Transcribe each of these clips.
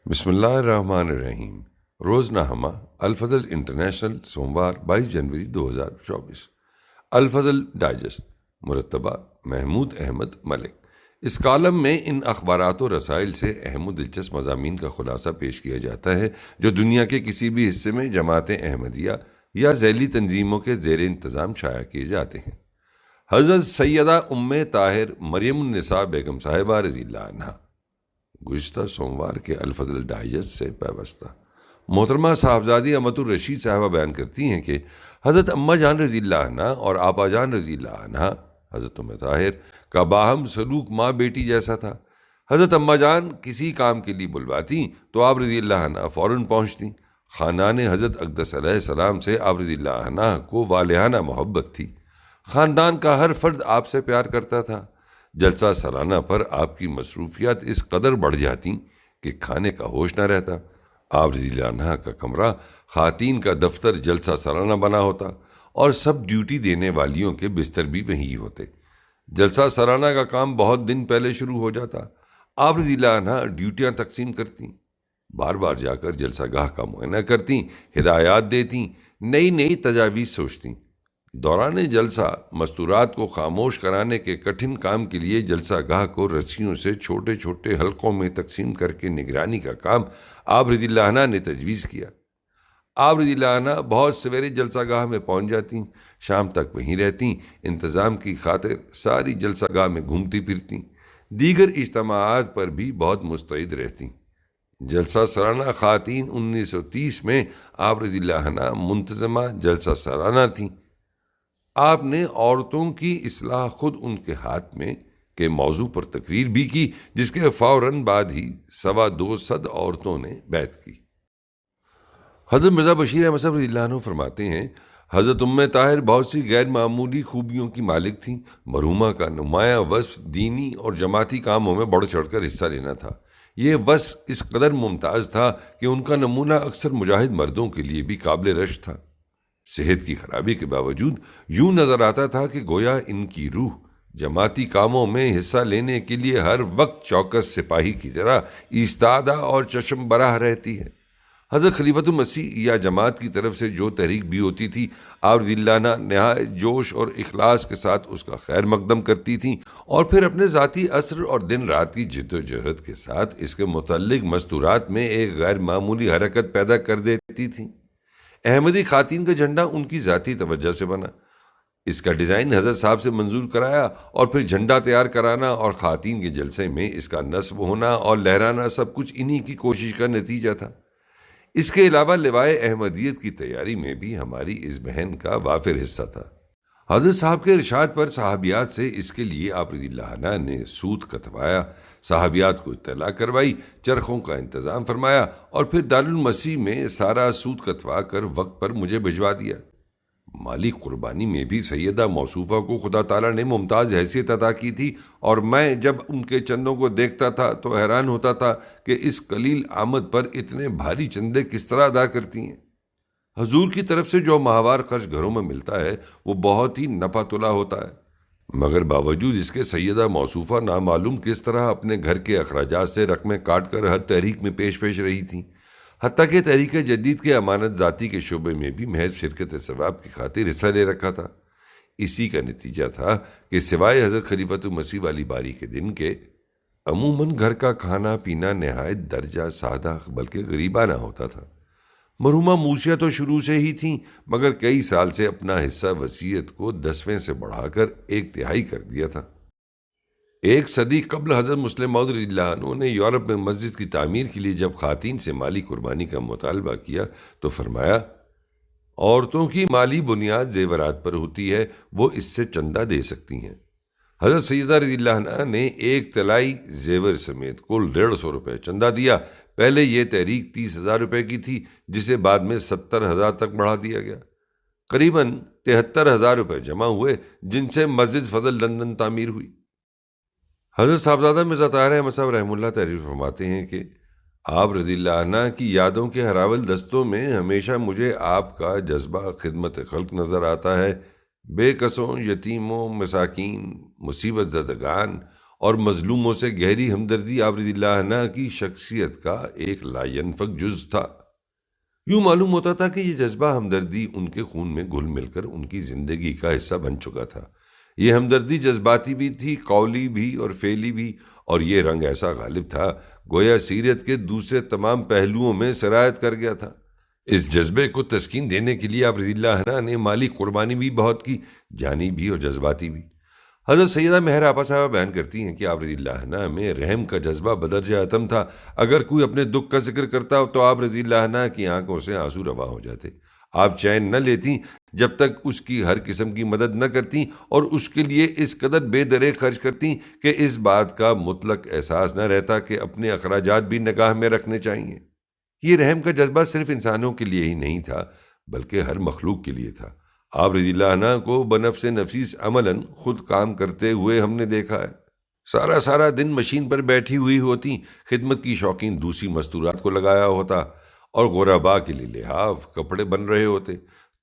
بسم اللہ الرحمن الرحیم۔ روزنامہ الفضل انٹرنیشنل، سوموار 22 جنوری 2024۔ الفضل ڈائجسٹ، مرتبہ محمود احمد ملک۔ اس کالم میں ان اخبارات و رسائل سے اہم و دلچسپ مضامین کا خلاصہ پیش کیا جاتا ہے جو دنیا کے کسی بھی حصے میں جماعت احمدیہ یا ذیلی تنظیموں کے زیر انتظام شائع کیے جاتے ہیں۔ حضرت سیدہ ام طاہر مریم النساء بیگم صاحبہ رضی اللہ عنہا، گزشتہ سوموار کے الفضل ڈائجسٹ سے پیوستہ۔ محترمہ صاحبزادی امت الرشید صاحبہ بیان کرتی ہیں کہ حضرت اماں جان رضی اللہ عنہا اور آپا جان رضی اللہ عنہا حضرت ام طاہر کا باہم سلوک ماں بیٹی جیسا تھا۔ حضرت اماں جان کسی کام کے لیے بلواتی تو آپ رضی اللہ عنہا فوراً پہنچتی۔ خاندان حضرت اقدس علیہ السلام سے آپ رضی اللہ عنہا کو والہانہ محبت تھی۔ خاندان کا ہر فرد آپ سے پیار کرتا تھا۔ جلسہ سالانہ پر آپ کی مصروفیات اس قدر بڑھ جاتی کہ کھانے کا ہوش نہ رہتا۔ آپ رضی اللہ عنہ کا کمرہ خواتین کا دفتر جلسہ سالانہ بنا ہوتا اور سب ڈیوٹی دینے والیوں کے بستر بھی وہی ہوتے۔ جلسہ سالانہ کا کام بہت دن پہلے شروع ہو جاتا۔ آپ رضی اللہ عنہ ڈیوٹیاں تقسیم کرتی، بار بار جا کر جلسہ گاہ کا معائنہ کرتی، ہدایات دیتی، نئی نئی تجاویز سوچتی۔ دوران جلسہ مستورات کو خاموش کرانے کے کٹھن کام کے لیے جلسہ گاہ کو رسیوں سے چھوٹے چھوٹے حلقوں میں تقسیم کر کے نگرانی کا کام آپ رضی اللہ عنہ نے تجویز کیا۔ آپ رضی اللہ عنہ بہت سویرے جلسہ گاہ میں پہنچ جاتی، شام تک وہیں رہتی، انتظام کی خاطر ساری جلسہ گاہ میں گھومتی پھرتی، دیگر اجتماعات پر بھی بہت مستعد رہتی۔ جلسہ سالانہ خواتین 1930 میں آپ رضی اللہ عنہ منتظمہ جلسہ سالانہ تھیں۔ آپ نے عورتوں کی اصلاح خود ان کے ہاتھ میں کے موضوع پر تقریر بھی کی، جس کے فوراً بعد ہی 250 عورتوں نے بیعت کی۔ حضرت مرزا بشیر احمد صاحب رضی اللہ عنہ فرماتے ہیں، حضرت ام طاہر بہت سی غیر معمولی خوبیوں کی مالک تھیں۔ مرحومہ کا نمایاں وصف دینی اور جماعتی کاموں میں بڑھ چڑھ کر حصہ لینا تھا۔ یہ وصف اس قدر ممتاز تھا کہ ان کا نمونہ اکثر مجاہد مردوں کے لیے بھی قابل رشک تھا۔ صحت کی خرابی کے باوجود یوں نظر آتا تھا کہ گویا ان کی روح جماعتی کاموں میں حصہ لینے کے لیے ہر وقت چوکس سپاہی کی طرح ایستادہ اور چشم براہ رہتی ہے۔ حضرت خلیفۃ المسیح یا جماعت کی طرف سے جو تحریک بھی ہوتی تھی، آپ رضی اللہ عنہ نہایت جوش اور اخلاص کے ساتھ اس کا خیر مقدم کرتی تھیں اور پھر اپنے ذاتی عصر اور دن رات کی جد و جہد کے ساتھ اس کے متعلق مستورات میں ایک غیر معمولی حرکت پیدا کر دیتی تھیں۔ احمدی خواتین کا جھنڈا ان کی ذاتی توجہ سے بنا۔ اس کا ڈیزائن حضرت صاحب سے منظور کرایا اور پھر جھنڈا تیار کرانا اور خواتین کے جلسے میں اس کا نصب ہونا اور لہرانا سب کچھ انہی کی کوشش کا نتیجہ تھا۔ اس کے علاوہ لوائے احمدیت کی تیاری میں بھی ہماری اس بہن کا وافر حصہ تھا۔ حضرت صاحب کے ارشاد پر صحابیات سے اس کے لیے آپ رضی اللہ عنہ نے سوت کتوایا، صحابیات کو اطلاع کروائی، چرخوں کا انتظام فرمایا اور پھر دارالمسیح میں سارا سوت کتوا کر وقت پر مجھے بھجوا دیا۔ مالی قربانی میں بھی سیدہ موصوفہ کو خدا تعالیٰ نے ممتاز حیثیت عطا کی تھی اور میں جب ان کے چندوں کو دیکھتا تھا تو حیران ہوتا تھا کہ اس قلیل آمد پر اتنے بھاری چندے کس طرح ادا کرتی ہیں۔ حضور کی طرف سے جو ماہوار خرچ گھروں میں ملتا ہے وہ بہت ہی نپا تلا ہوتا ہے، مگر باوجود اس کے سیدہ موصوفہ نامعلوم کس طرح اپنے گھر کے اخراجات سے رقمیں کاٹ کر ہر تحریک میں پیش رہی تھیں، حتیٰ کہ تحریک جدید کے امانت ذاتی کے شعبے میں بھی محض شرکت ثواب کی خاطر حصہ لے رکھا تھا۔ اسی کا نتیجہ تھا کہ سوائے حضرت خلیفۃ المسیح والی باری کے دن کے عموماً گھر کا کھانا پینا نہایت درجہ سادہ بلکہ غریبانہ ہوتا تھا۔ مرحومہ موسیہ تو شروع سے ہی تھیں، مگر کئی سال سے اپنا حصہ وصیت کو 10ویں سے بڑھا کر 1/3 کر دیا تھا۔ 1 صدی قبل حضرت مسلم موعود رضی اللہ عنہ نے یورپ میں مسجد کی تعمیر کے لیے جب خواتین سے مالی قربانی کا مطالبہ کیا تو فرمایا، عورتوں کی مالی بنیاد زیورات پر ہوتی ہے، وہ اس سے چندہ دے سکتی ہیں۔ حضرت سیدہ رضی اللہ عنہ نے 1 طلائی زیور سمیت کل 150 روپے چندہ دیا۔ پہلے یہ تحریک 30,000 روپے کی تھی، جسے بعد میں 70,000 تک بڑھا دیا گیا۔ قریباً 73,000 روپے جمع ہوئے، جن سے مسجد فضل لندن تعمیر ہوئی۔ حضرت صاحبزادہ مرزا طاہر احمد صاحب رحمہ اللہ تحریر فرماتے ہیں کہ آپ رضی اللہ عنہ کی یادوں کے ہراول دستوں میں ہمیشہ مجھے آپ کا جذبہ خدمت خلق نظر آتا ہے۔ بے کسوں، یتیموں، مساکین، مصیبت زدگان اور مظلوموں سے گہری ہمدردی آپ رضی اللہ عنہ کی شخصیت کا ایک لا ینفک جز تھا۔ یوں معلوم ہوتا تھا کہ یہ جذبہ ہمدردی ان کے خون میں گھل مل کر ان کی زندگی کا حصہ بن چکا تھا۔ یہ ہمدردی جذباتی بھی تھی، قولی بھی اور فعلی بھی، اور یہ رنگ ایسا غالب تھا گویا سیرت کے دوسرے تمام پہلوؤں میں سرایت کر گیا تھا۔ اس جذبے کو تسکین دینے کے لیے آپ رضی اللہ عنہ نے مالی قربانی بھی بہت کی، جانی بھی اور جذباتی بھی۔ حضرت سیدہ مہر آپا صاحبہ بیان کرتی ہیں کہ آپ رضی اللہ عنہ میں رحم کا جذبہ بدرجہ اتم تھا۔ اگر کوئی اپنے دکھ کا ذکر کرتا تو آپ رضی اللہ عنہ کی آنکھوں سے آنسو روا ہو جاتے۔ آپ چین نہ لیتی جب تک اس کی ہر قسم کی مدد نہ کرتی اور اس کے لیے اس قدر بے درے خرچ کرتی کہ اس بات کا مطلق احساس نہ رہتا کہ اپنے اخراجات بھی نگاہ میں رکھنے چاہیے۔ یہ رحم کا جذبہ صرف انسانوں کے لیے ہی نہیں تھا بلکہ ہر مخلوق کے لیے تھا۔ آپ رضی اللہ عنہ کو بنفس نفیس عملاً خود کام کرتے ہوئے ہم نے دیکھا ہے۔ سارا دن مشین پر بیٹھی ہوئی ہوتی، خدمت کی شوقین دوسری مستورات کو لگایا ہوتا اور غرباء کے لیے لحاف کپڑے بن رہے ہوتے۔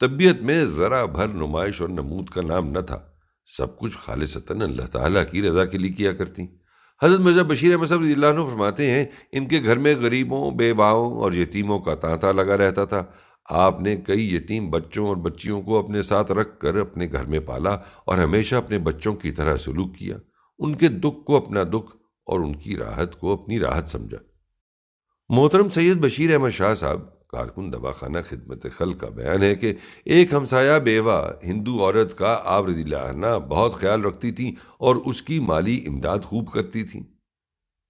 طبیعت میں ذرا بھر نمائش اور نمود کا نام نہ تھا، سب کچھ خالصتاً اللہ تعالیٰ کی رضا کے لیے کیا کرتی۔ حضرت مرزا بشیر احمد صاحب رضی اللہ عنہ فرماتے ہیں ان کے گھر میں غریبوں، بیواؤں اور یتیموں کا تانتا لگا رہتا تھا۔ آپ نے کئی یتیم بچوں اور بچیوں کو اپنے ساتھ رکھ کر اپنے گھر میں پالا اور ہمیشہ اپنے بچوں کی طرح سلوک کیا۔ ان کے دکھ کو اپنا دکھ اور ان کی راحت کو اپنی راحت سمجھا۔ محترم سید بشیر احمد شاہ صاحب کارکن دواخانہ خدمت خلق کا بیان ہے کہ ایک ہمسایہ بیوہ ہندو عورت کا آپ رضی اللہ عنہ بہت خیال رکھتی تھیں اور اس کی مالی امداد خوب کرتی تھیں۔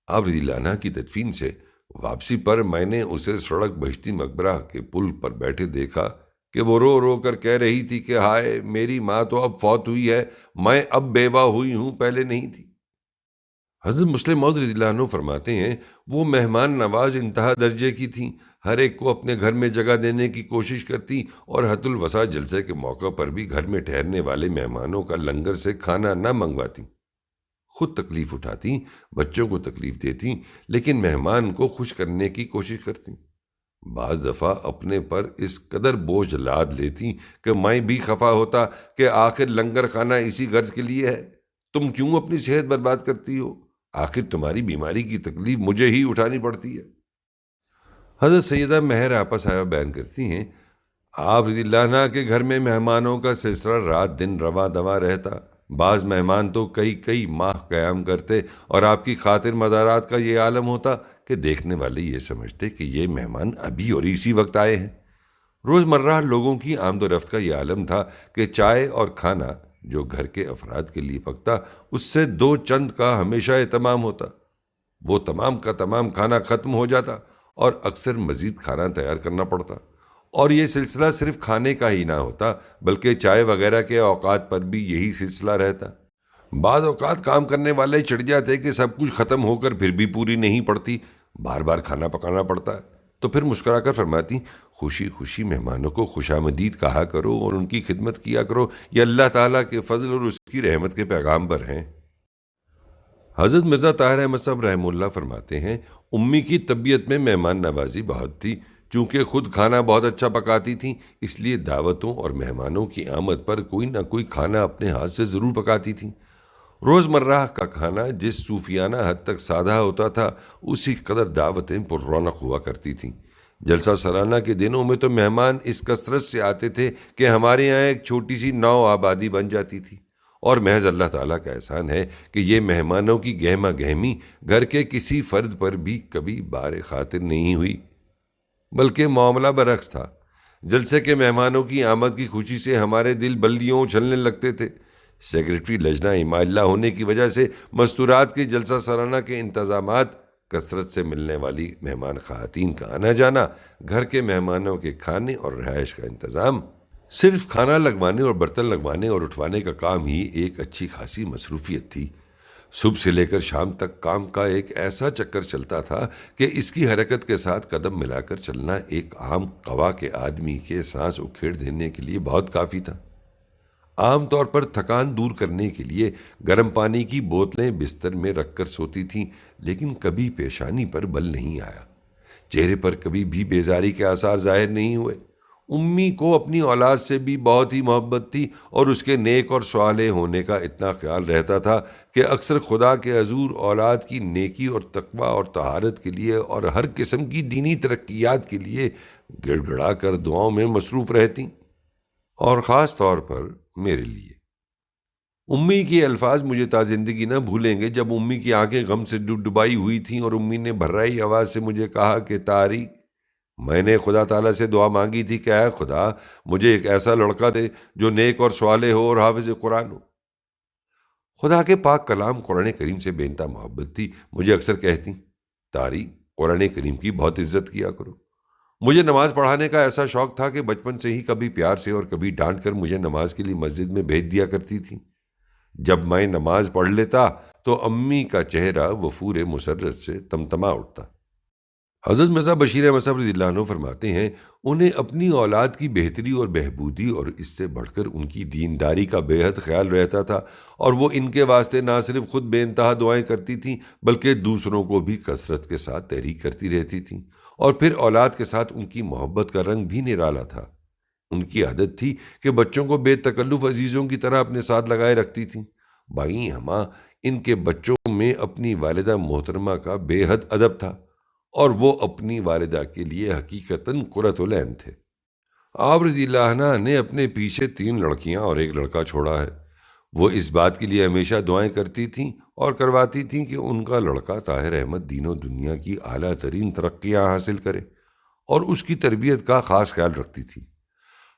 آپ رضی اللہ عنہ کی تدفین سے واپسی پر میں نے اسے سڑک بہشتی مقبرہ کے پل پر بیٹھے دیکھا کہ وہ رو رو کر کہہ رہی تھی کہ ہائے میری ماں تو اب فوت ہوئی ہے، میں اب بیوہ ہوئی ہوں، پہلے نہیں تھی۔ حضرت مسلم موعود رضی اللہ عنہ فرماتے ہیں وہ مہمان نواز انتہا درجے کی تھیں، ہر ایک کو اپنے گھر میں جگہ دینے کی کوشش کرتی اور حت الوسع جلسے کے موقع پر بھی گھر میں ٹھہرنے والے مہمانوں کا لنگر سے کھانا نہ منگواتی، خود تکلیف اٹھاتی، بچوں کو تکلیف دیتی لیکن مہمان کو خوش کرنے کی کوشش کرتی۔ بعض دفعہ اپنے پر اس قدر بوجھ لاد لیتی کہ میں بھی خفا ہوتا کہ آخر لنگر خانہ اسی غرض کے لیے ہے، تم کیوں اپنی صحت برباد کرتی ہو؟ آخر تمہاری بیماری کی تکلیف مجھے ہی اٹھانی پڑتی ہے۔ حضرت سیدہ مہر آپا صاحبہ بیان کرتی ہیں آپ رضی اللہ عنہ کے گھر میں مہمانوں کا سلسلہ رات دن رواں دواں رہتا۔ بعض مہمان تو کئی ماہ قیام کرتے اور آپ کی خاطر مدارات کا یہ عالم ہوتا کہ دیکھنے والے یہ سمجھتے کہ یہ مہمان ابھی اور اسی وقت آئے ہیں۔ روزمرہ لوگوں کی آمد و رفت کا یہ عالم تھا کہ چائے اور کھانا جو گھر کے افراد کے لیے پکتا اس سے دو چند کا ہمیشہ اہتمام ہوتا، وہ تمام کا تمام کھانا ختم ہو جاتا اور اکثر مزید کھانا تیار کرنا پڑتا، اور یہ سلسلہ صرف کھانے کا ہی نہ ہوتا بلکہ چائے وغیرہ کے اوقات پر بھی یہی سلسلہ رہتا۔ بعض اوقات کام کرنے والے چڑھ جاتے کہ سب کچھ ختم ہو کر پھر بھی پوری نہیں پڑتی، بار بار کھانا پکانا پڑتا ہے، تو پھر مسکرا کر فرماتی خوشی خوشی مہمانوں کو خوش آمدید کہا کرو اور ان کی خدمت کیا کرو، یہ اللہ تعالیٰ کے فضل اور اس کی رحمت کے پیغام پر ہیں۔ حضرت مرزا طاہر احمد صاحب رحمہ اللہ فرماتے ہیں امی کی طبیعت میں مہمان نوازی بہت تھی، چونکہ خود کھانا بہت اچھا پکاتی تھیں اس لیے دعوتوں اور مہمانوں کی آمد پر کوئی نہ کوئی کھانا اپنے ہاتھ سے ضرور پکاتی تھیں۔ روزمرہ کا کھانا جس صوفیانہ حد تک سادہ ہوتا تھا اسی قدر دعوتیں پر رونق ہوا کرتی تھیں۔ جلسہ سالانہ کے دنوں میں تو مہمان اس کثرت سے آتے تھے کہ ہمارے یہاں ایک چھوٹی سی نو آبادی بن جاتی تھی، اور محض اللہ تعالیٰ کا احسان ہے کہ یہ مہمانوں کی گہما گہمی گھر کے کسی فرد پر بھی کبھی بار خاطر نہیں ہوئی، بلکہ معاملہ برعکس تھا۔ جلسے کے مہمانوں کی آمد کی خوشی سے ہمارے دل بلیوں اچھلنے لگتے تھے۔ سیکرٹری لجنہ اماء اللہ ہونے کی وجہ سے مستورات کے جلسہ سالانہ کے انتظامات، کثرت سے ملنے والی مہمان خواتین کا آنا جانا، گھر کے مہمانوں کے کھانے اور رہائش کا انتظام، صرف کھانا لگوانے اور برتن لگوانے اور اٹھوانے کا کام ہی ایک اچھی خاصی مصروفیت تھی۔ صبح سے لے کر شام تک کام کا ایک ایسا چکر چلتا تھا کہ اس کی حرکت کے ساتھ قدم ملا کر چلنا ایک عام قوا کے آدمی کے سانس اکھیڑ دینے کے لیے بہت کافی تھا۔ عام طور پر تھکان دور کرنے کے لیے گرم پانی کی بوتلیں بستر میں رکھ کر سوتی تھیں، لیکن کبھی پیشانی پر بل نہیں آیا، چہرے پر کبھی بھی بیزاری کے آثار ظاہر نہیں ہوئے۔ امی کو اپنی اولاد سے بھی بہت ہی محبت تھی اور اس کے نیک اور صالح ہونے کا اتنا خیال رہتا تھا کہ اکثر خدا کے حضور اولاد کی نیکی اور تقوی اور طہارت کے لیے اور ہر قسم کی دینی ترقیات کے لیے گڑ گڑا کر دعاؤں میں مصروف رہتی، اور خاص طور پر میرے لیے۔ امی کے الفاظ مجھے تا زندگی نہ بھولیں گے، جب امی کی آنکھیں غم سے ڈبائی ہوئی تھیں اور امی نے بھررائی آواز سے مجھے کہا کہ طارق، میں نے خدا تعالیٰ سے دعا مانگی تھی کہ اے خدا مجھے ایک ایسا لڑکا دے جو نیک اور صالح ہو اور حافظ قرآن ہو۔ خدا کے پاک کلام قرآن کریم سے بے انتہا محبت تھی۔ مجھے اکثر کہتی، طارق قرآن کریم کی بہت عزت کیا کرو۔ مجھے نماز پڑھانے کا ایسا شوق تھا کہ بچپن سے ہی کبھی پیار سے اور کبھی ڈانٹ کر مجھے نماز کے لیے مسجد میں بھیج دیا کرتی تھی۔ جب میں نماز پڑھ لیتا تو امی کا چہرہ وفور مسرت سے تمتما اٹھتا۔ حضرت مرزا بشیر احمد صاحب رضی اللہ عنہ فرماتے ہیں، انہیں اپنی اولاد کی بہتری اور بہبودی اور اس سے بڑھ کر ان کی دینداری کا بے حد خیال رہتا تھا، اور وہ ان کے واسطے نہ صرف خود بے انتہا دعائیں کرتی تھیں بلکہ دوسروں کو بھی کثرت کے ساتھ تحریک کرتی رہتی تھیں، اور پھر اولاد کے ساتھ ان کی محبت کا رنگ بھی نرالا تھا۔ ان کی عادت تھی کہ بچوں کو بے تکلف عزیزوں کی طرح اپنے ساتھ لگائے رکھتی تھیں۔ بھائی ہماں ان کے بچوں میں اپنی والدہ محترمہ کا بے حد ادب تھا، اور وہ اپنی والدہ کے لیے حقیقتاً قرۃ العین تھے۔ آپ رضی اللہ عنہ نے اپنے پیچھے 3 لڑکیاں اور 1 لڑکا چھوڑا ہے۔ وہ اس بات کے لیے ہمیشہ دعائیں کرتی تھیں اور کرواتی تھیں کہ ان کا لڑکا طاہر احمد دین و دنیا کی اعلیٰ ترین ترقیاں حاصل کرے، اور اس کی تربیت کا خاص خیال رکھتی تھی۔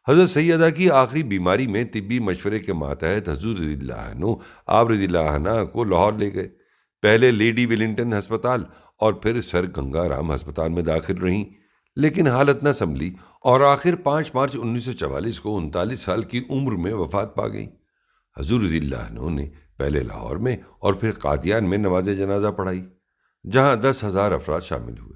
حضرت سیدہ کی آخری بیماری میں طبی مشورے کے ماتحت حضور رضی اللہ عنہ آپ رضی اللہ عنہ کو لاہور لے گئے۔ پہلے لیڈی ویلنگٹن ہسپتال اور پھر سر گنگا رام ہسپتال میں داخل رہیں، لیکن حالت نہ سنبھلی اور آخر 5 مارچ 1944 کو 39 سال کی عمر میں وفات پا گئیں۔ حضور رضی اللہ عنہ نے پہلے لاہور میں اور پھر قادیان میں نماز جنازہ پڑھائی، جہاں 10,000 افراد شامل ہوئے۔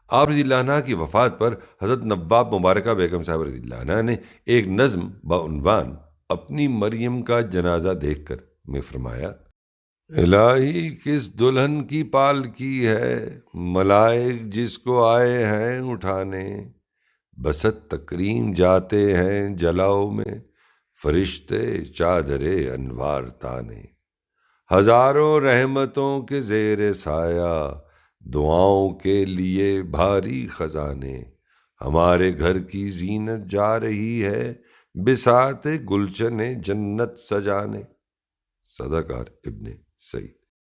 آپ رضی اللہ عنہ کی وفات پر حضرت نواب مبارکہ بیگم صاحب رضی اللہ عنہ نے ایک نظم بعنوان اپنی مریم کا جنازہ دیکھ کر میں فرمایا، الہی کس دلہن کی پالکی ہے، ملائک جس کو آئے ہیں اٹھانے، بست تکریم جاتے ہیں جلاؤ میں، فرشتے چادر انوار تانے، ہزاروں رحمتوں کے زیر سایہ، دعاؤں کے لیے بھاری خزانے، ہمارے گھر کی زینت جا رہی ہے بساط گلشن جنت سجانے۔ صدقہ ابن سعید۔